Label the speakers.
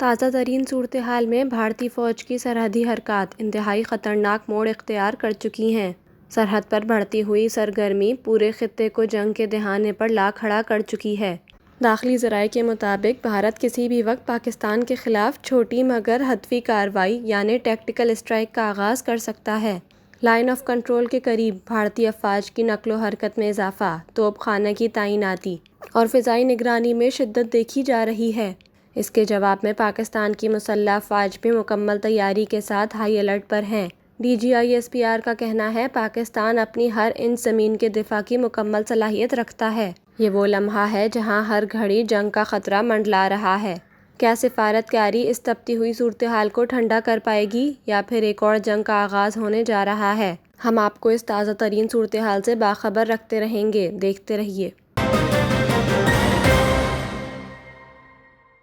Speaker 1: تازہ ترین صورتحال میں بھارتی فوج کی سرحدی حرکات انتہائی خطرناک موڑ اختیار کر چکی ہیں۔ سرحد پر بڑھتی ہوئی سرگرمی پورے خطے کو جنگ کے دہانے پر لا کھڑا کر چکی ہے۔ داخلی ذرائع کے مطابق بھارت کسی بھی وقت پاکستان کے خلاف چھوٹی مگر ہدفی کارروائی یعنی ٹیکٹیکل اسٹرائیک کا آغاز کر سکتا ہے۔ لائن آف کنٹرول کے قریب بھارتی افواج کی نقل و حرکت میں اضافہ، توپ خانہ کی تعیناتی اور فضائی نگرانی میں شدت دیکھی جا رہی ہے۔ اس کے جواب میں پاکستان کی مسلح افواج بھی مکمل تیاری کے ساتھ ہائی الرٹ پر ہیں۔ DGISPR کا کہنا ہے پاکستان اپنی ہر انچ زمین کے دفاع کی مکمل صلاحیت رکھتا ہے۔ یہ وہ لمحہ ہے جہاں ہر گھڑی جنگ کا خطرہ منڈلا رہا ہے۔ کیا سفارتکاری اس تپتی ہوئی صورتحال کو ٹھنڈا کر پائے گی یا پھر ایک اور جنگ کا آغاز ہونے جا رہا ہے؟ ہم آپ کو اس تازہ ترین صورتحال سے باخبر رکھتے رہیں گے۔ دیکھتے رہیے۔